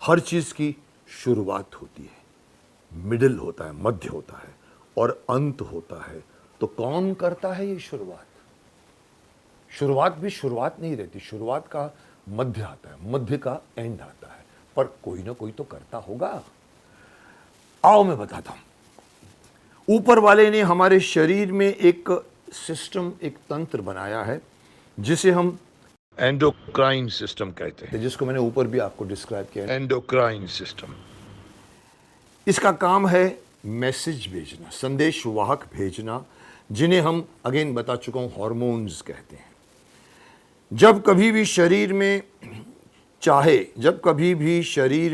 हर चीज़ की शुरुआत होती है, मिडिल होता है, मध्य होता है और अंत होता है। तो कौन करता है ये शुरुआत? शुरुआत भी शुरुआत नहीं रहती, शुरुआत का मध्य आता है, मध्य का एंड आता है, पर कोई ना कोई तो करता होगा। आओ मैं बताता हूं। ऊपर वाले ने हमारे शरीर में एक सिस्टम, एक तंत्र बनाया है जिसे हम एंडोक्राइन सिस्टम कहते हैं, जिसको मैंने ऊपर भी आपको डिस्क्राइब किया, एंडोक्राइन सिस्टम। इसका काम है मैसेज भेजना, संदेश वाहक भेजना, जिन्हें हम अगेन बता चुका हूं हार्मोन्स कहते हैं। जब कभी भी शरीर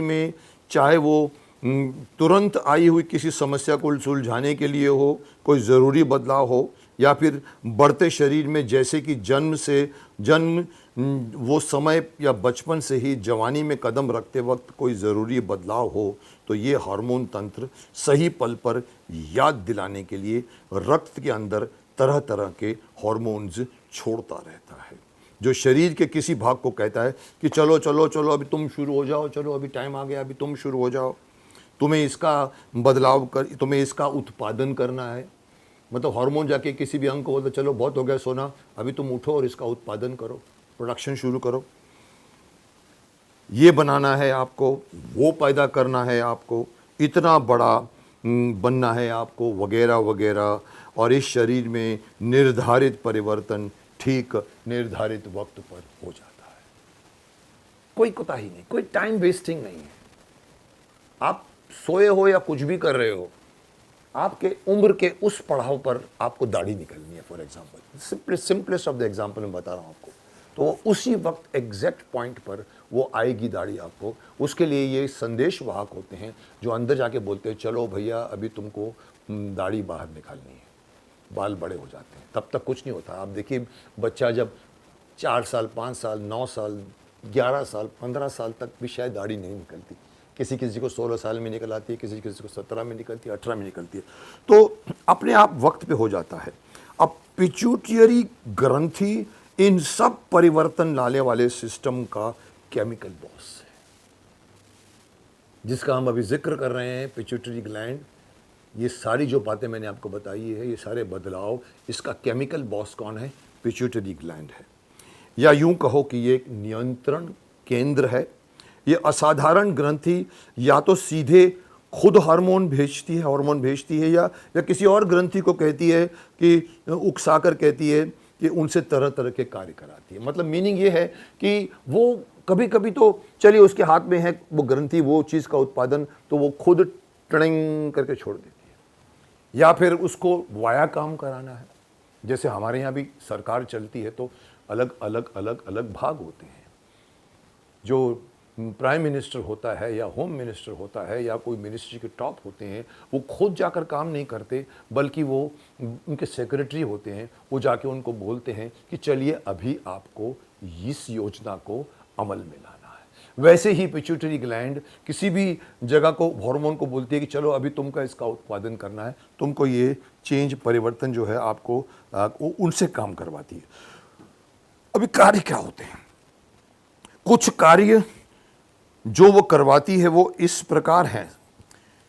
में चाहे वो तुरंत आई हुई किसी समस्या को सुलझाने के लिए हो, कोई ज़रूरी बदलाव हो, या फिर बढ़ते शरीर में जैसे कि जन्म वो समय या बचपन से ही जवानी में कदम रखते वक्त कोई ज़रूरी बदलाव हो, तो ये हार्मोन तंत्र सही पल पर याद दिलाने के लिए रक्त के अंदर तरह तरह के हार्मोन्स छोड़ता रहता है, जो शरीर के किसी भाग को कहता है कि चलो चलो चलो अभी तुम शुरू हो जाओ, चलो अभी टाइम आ गया, अभी तुम शुरू हो जाओ, तुम्हें इसका उत्पादन करना है। मतलब हार्मोन जाके किसी भी अंग को बोलते चलो बहुत हो गया सोना, अभी तुम उठो और इसका उत्पादन करो, प्रोडक्शन शुरू करो, ये बनाना है आपको, वो पैदा करना है आपको, इतना बड़ा बनना है आपको, वगैरह वगैरह। और इस शरीर में निर्धारित परिवर्तन ठीक निर्धारित वक्त पर हो जाता है। कोई कोताही नहीं, कोई टाइम वेस्टिंग नहीं है। आप सोए हो या कुछ भी कर रहे हो, आपके उम्र के उस पड़ाव पर आपको दाढ़ी निकलनी है, for example, simplest of the example मैं बता रहा हूं आपको, तो उसी वक्त एग्जैक्ट पॉइंट पर वो आएगी दाढ़ी आपको। उसके लिए ये संदेश वाहक होते हैं जो अंदर जाके बोलते हैं चलो भैया अभी तुमको दाढ़ी बाहर निकालनी है। बाल बड़े हो जाते हैं, तब तक कुछ नहीं होता। आप देखिए बच्चा जब 4 साल, 5 साल, 9 साल, 11 साल, 15 साल तक भी शायद दाढ़ी नहीं निकलती। किसी किसी को 16 साल में निकल आती है, किसी किसी को 17 में निकलती है, 18 में निकलती है, तो अपने आप वक्त पे हो जाता है। अब पिट्यूटरी ग्रंथि इन सब परिवर्तन लाने वाले सिस्टम का केमिकल बॉस है, जिसका हम अभी जिक्र कर रहे हैं, पिट्यूटरी ग्लैंड। ये सारी जो बातें मैंने आपको बताई है, ये सारे बदलाव, इसका केमिकल बॉस कौन है? पिट्यूटरी ग्लैंड है, या यूं कहो कि ये एक नियंत्रण केंद्र है। ये असाधारण ग्रंथि या तो सीधे खुद हार्मोन भेजती है, या किसी और ग्रंथि को कहती है कि उकसाकर कहती है कि उनसे तरह तरह के कार्य कराती है। मतलब मीनिंग ये है कि वो कभी कभी तो चलिए उसके हाथ में है वो ग्रंथि, वो चीज़ का उत्पादन, तो वो खुद टड़िंग करके छोड़ देती है, या फिर उसको वाया काम कराना है। जैसे हमारे यहाँ भी सरकार चलती है तो अलग अलग अलग अलग भाग होते हैं। जो प्राइम मिनिस्टर होता है या होम मिनिस्टर होता है या कोई मिनिस्ट्री के टॉप होते हैं, वो खुद जाकर काम नहीं करते, बल्कि वो उनके सेक्रेटरी होते हैं, वो जाके उनको बोलते हैं कि चलिए अभी आपको इस योजना को अमल में लाना है। वैसे ही पिट्यूटरी ग्लैंड किसी भी जगह को, हार्मोन को बोलती है कि चलो अभी तुमका इसका उत्पादन करना है, तुमको ये चेंज, परिवर्तन जो है आपको उनसे काम करवाती है। अभी कार्य क्या होते हैं? कुछ कार्य जो वो करवाती है वो इस प्रकार हैं।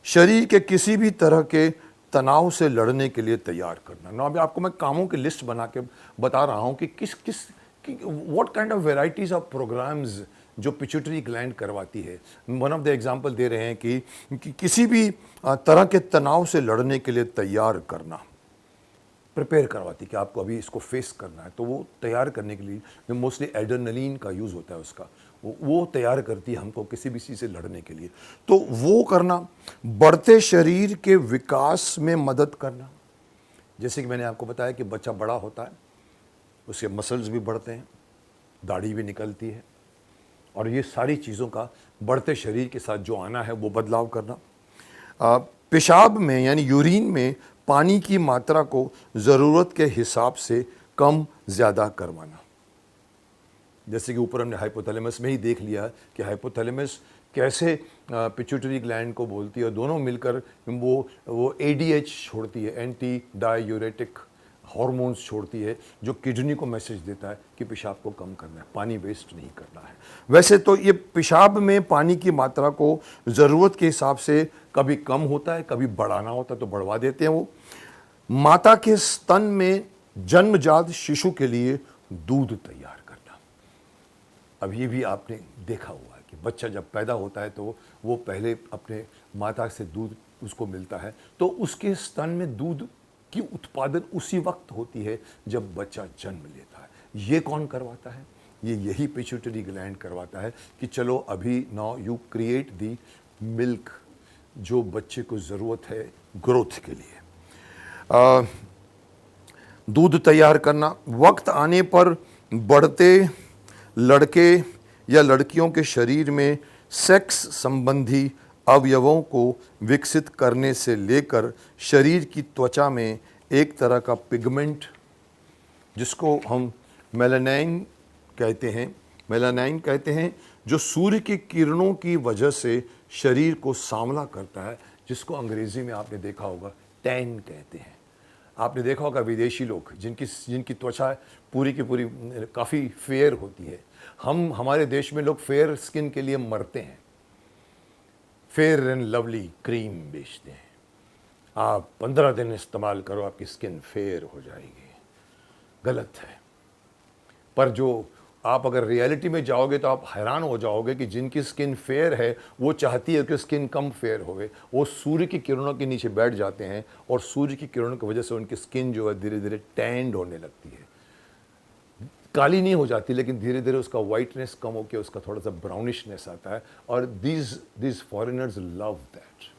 शरीर के किसी भी तरह के तनाव से लड़ने के लिए तैयार करना। ना अभी आपको मैं कामों की लिस्ट बना के बता रहा हूं कि what kind of varieties of programs जो पिट्यूटरी ग्लैंड करवाती है। वन ऑफ द एग्जांपल दे रहे हैं कि किसी भी तरह के तनाव से लड़ने के लिए तैयार करना, प्रिपेयर करवाती कि आपको अभी इसको फेस करना है, तो वो तैयार करने के लिए मोस्टली एड्रेनलिन का यूज़ होता है उसका, वो तैयार करती है हमको किसी भी चीज़ से लड़ने के लिए। तो वो करना, बढ़ते शरीर के विकास में मदद करना। जैसे कि मैंने आपको बताया कि बच्चा बड़ा होता है, उसके मसल्स भी बढ़ते हैं, दाढ़ी भी निकलती है, और ये सारी चीज़ों का बढ़ते शरीर के साथ जो आना है वो बदलाव करना। पेशाब में यानी यूरिन में पानी की मात्रा को ज़रूरत के हिसाब से कम ज़्यादा करवाना। जैसे कि ऊपर हमने हाइपोथैलेमस में ही देख लिया कि हाइपोथैलेमस कैसे पिट्यूटरी ग्लैंड को बोलती है, और दोनों मिलकर वो ADH छोड़ती है, एंटी डायूरेटिक हार्मोन्स छोड़ती है जो किडनी को मैसेज देता है कि पेशाब को कम करना है, पानी वेस्ट नहीं करना है। वैसे तो ये पेशाब में पानी की मात्रा को ज़रूरत के हिसाब से कभी कम होता है, कभी बढ़ाना होता है तो बढ़वा देते हैं वो। माता के स्तन में जन्मजात शिशु के लिए दूध तैयार करना। अब ये भी आपने देखा हुआ है कि बच्चा जब पैदा होता है तो वो पहले अपने माता से दूध उसको मिलता है, तो उसके स्तन में दूध की उत्पादन उसी वक्त होती है जब बच्चा जन्म लेता है। ये कौन करवाता है? ये यही पिट्यूटरी ग्लैंड करवाता है कि चलो अभी now you create the milk जो बच्चे को ज़रूरत है ग्रोथ के लिए। दूध तैयार करना, वक्त आने पर बढ़ते लड़के या लड़कियों के शरीर में सेक्स संबंधी अवयवों को विकसित करने से लेकर शरीर की त्वचा में एक तरह का पिगमेंट जिसको हम मेलानाइन कहते हैं जो सूर्य की किरणों की वजह से शरीर को सांवला करता है, जिसको अंग्रेजी में आपने देखा होगा टैन कहते हैं। आपने देखा होगा विदेशी लोग जिनकी त्वचा पूरी की पूरी काफ़ी फेयर होती है, हमारे देश में लोग फेयर स्किन के लिए मरते हैं, फेयर एंड लवली क्रीम बेचते हैं, आप 15 दिन इस्तेमाल करो आपकी स्किन फेयर हो जाएगी। गलत है। पर जो आप अगर रियलिटी में जाओगे तो आप हैरान हो जाओगे कि जिनकी स्किन फेयर है वो चाहती है कि स्किन कम फेयर होवे, वो सूर्य की किरणों के नीचे बैठ जाते हैं और सूर्य की किरणों की वजह से उनकी स्किन जो है धीरे धीरे टैंड होने लगती है। काली नहीं हो जाती लेकिन धीरे धीरे उसका वाइटनेस कम होकर उसका थोड़ा सा ब्राउनिशनेस आता है, और दीज फॉरेनर्स लव दैट।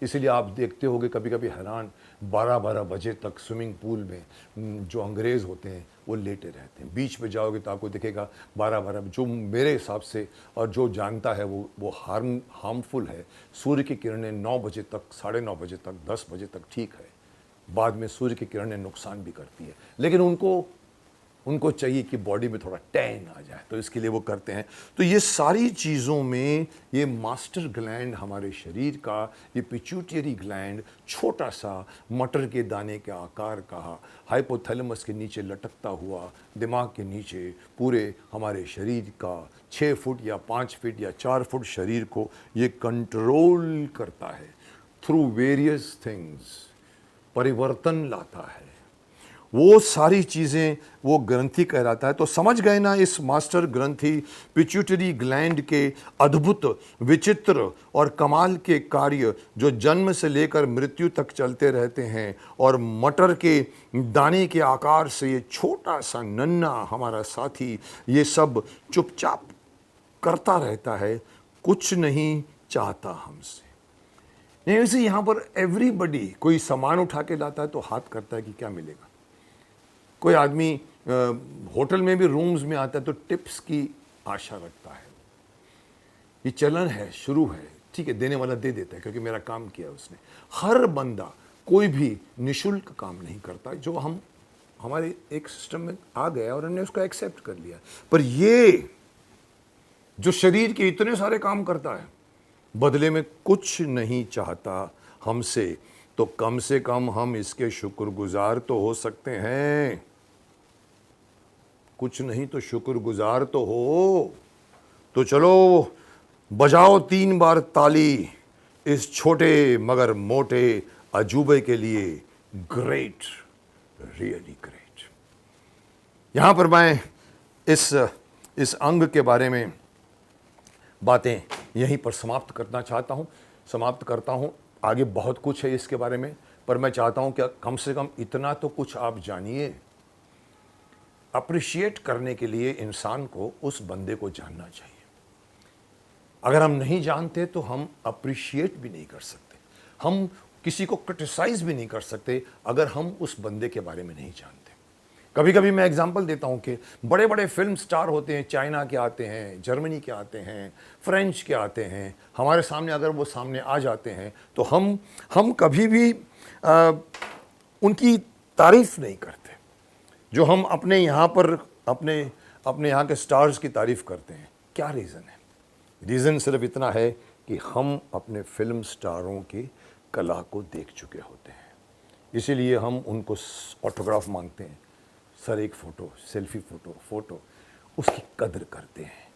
इसीलिए आप देखते होगे कभी कभी हैरान 12-12 बजे तक स्विमिंग पूल में जो अंग्रेज़ होते हैं वो लेटे रहते हैं। बीच में जाओगे तो आपको दिखेगा 12-12, जो मेरे हिसाब से और जो जानता है वो हार्मफुल है। सूर्य की किरणें 9 बजे तक, 9:30 बजे तक, 10 बजे तक ठीक है, बाद में सूर्य की किरणें नुकसान भी करती है, लेकिन उनको चाहिए कि बॉडी में थोड़ा टैन आ जाए, तो इसके लिए वो करते हैं। तो ये सारी चीज़ों में ये मास्टर ग्लैंड हमारे शरीर का, ये पिट्यूटरी ग्लैंड छोटा सा मटर के दाने के आकार का, हाइपोथैलेमस के नीचे लटकता हुआ, दिमाग के नीचे पूरे हमारे शरीर का 6 फुट या 5 फीट या 4 फुट शरीर को ये कंट्रोल करता है थ्रू वेरियस थिंग्स, परिवर्तन लाता है। वो सारी चीज़ें वो ग्रंथि कहलाता है। तो समझ गए ना इस मास्टर ग्रंथि पिट्यूटरी ग्लैंड के अद्भुत, विचित्र और कमाल के कार्य जो जन्म से लेकर मृत्यु तक चलते रहते हैं, और मटर के दाने के आकार से ये छोटा सा नन्हा हमारा साथी ये सब चुपचाप करता रहता है, कुछ नहीं चाहता हमसे। नहीं, वैसे यहाँ पर एवरीबडी कोई सामान उठा के लाता है तो हाथ करता है कि क्या मिलेगा। कोई आदमी होटल में भी रूम्स में आता है तो टिप्स की आशा रखता है। ये चलन है, शुरू है, ठीक है, देने वाला दे देता है क्योंकि मेरा काम किया उसने। हर बंदा कोई भी निशुल्क काम नहीं करता, जो हमारे एक सिस्टम में आ गया और हमने उसको एक्सेप्ट कर लिया। पर ये जो शरीर के इतने सारे काम करता है, बदले में कुछ नहीं चाहता हमसे, तो कम से कम हम इसके शुक्रगुजार तो हो सकते हैं। कुछ नहीं तो शुक्रगुजार तो हो। तो चलो बजाओ 3 बार ताली इस छोटे मगर मोटे अजूबे के लिए। Great, really great. यहां पर मैं इस अंग के बारे में बातें यहीं पर समाप्त करता हूं। आगे बहुत कुछ है इसके बारे में, पर मैं चाहता हूं कि कम से कम इतना तो कुछ आप जानिए। अप्रिशिएट करने के लिए इंसान को उस बंदे को जानना चाहिए। अगर हम नहीं जानते तो हम अप्रिशिएट भी नहीं कर सकते, हम किसी को क्रिटिसाइज भी नहीं कर सकते अगर हम उस बंदे के बारे में नहीं जानते। कभी कभी मैं एग्जांपल देता हूं कि बड़े बड़े फिल्म स्टार होते हैं, चाइना के आते हैं, जर्मनी के आते हैं, फ्रेंच के आते हैं, हमारे सामने अगर वो सामने आ जाते हैं तो हम कभी भी उनकी तारीफ नहीं करते। जो हम अपने यहाँ पर अपने यहाँ के स्टार्स की तारीफ करते हैं, क्या रीज़न है? रीज़न सिर्फ इतना है कि हम अपने फिल्म स्टारों की कला को देख चुके होते हैं। इसीलिए हम उनको ऑटोग्राफ मांगते हैं। सर एक फ़ोटो, सेल्फी फ़ोटो, उसकी कदर करते हैं।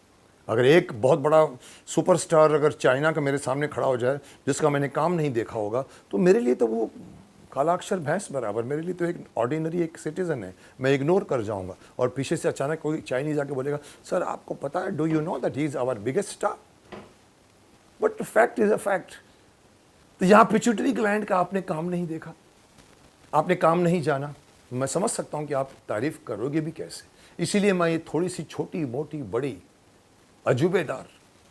अगर एक बहुत बड़ा सुपरस्टार अगर चाइना का मेरे सामने खड़ा हो जाए, जिसका मैंने काम नहीं देखा होगा, तो मेरे लिए तो वो कालाक्षर भैंस बराबर, मेरे लिए तो एक ऑर्डिनरी एक सिटीज़न है, मैं इग्नोर कर जाऊंगा। और पीछे से अचानक कोई चाइनीज आके बोलेगा, सर आपको पता है, do you know that he is our biggest star, but fact is a fact. तो यहाँ पिट्यूटरी ग्लैंड का आपने काम नहीं देखा, आपने काम नहीं जाना। मैं समझ सकता हूँ कि आप तारीफ करोगे भी कैसे। इसीलिए मैं ये थोड़ी सी छोटी मोटी बड़ी अजूबेदार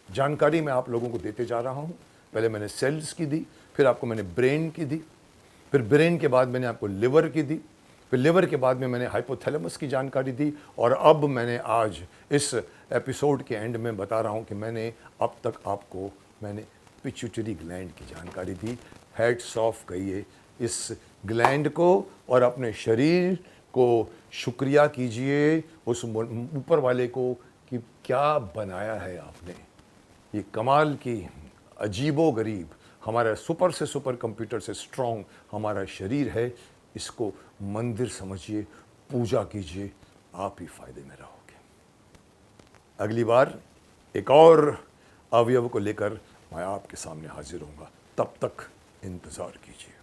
जानकारी मैं आप लोगों को देते जा रहा हूँ। पहले मैंने सेल्स की दी, फिर आपको मैंने ब्रेन की दी, फिर ब्रेन के बाद मैंने आपको लिवर की दी, फिर लिवर के बाद में मैंने हाइपोथैलेमस की जानकारी दी, और अब मैंने आज इस एपिसोड के एंड में बता रहा हूँ कि मैंने अब तक आपको मैंने पिट्यूटरी ग्लैंड की जानकारी दी। हेड्स ऑफ कहिए इस ग्लैंड को, और अपने शरीर को शुक्रिया कीजिए उस ऊपर वाले को कि क्या बनाया है आपने। ये कमाल की अजीबो गरीब हमारा सुपर से सुपर कंप्यूटर से स्ट्रॉन्ग हमारा शरीर है। इसको मंदिर समझिए, पूजा कीजिए, आप ही फायदे में रहोगे। अगली बार एक और अवयव को लेकर मैं आपके सामने हाजिर होऊंगा, तब तक इंतज़ार कीजिए।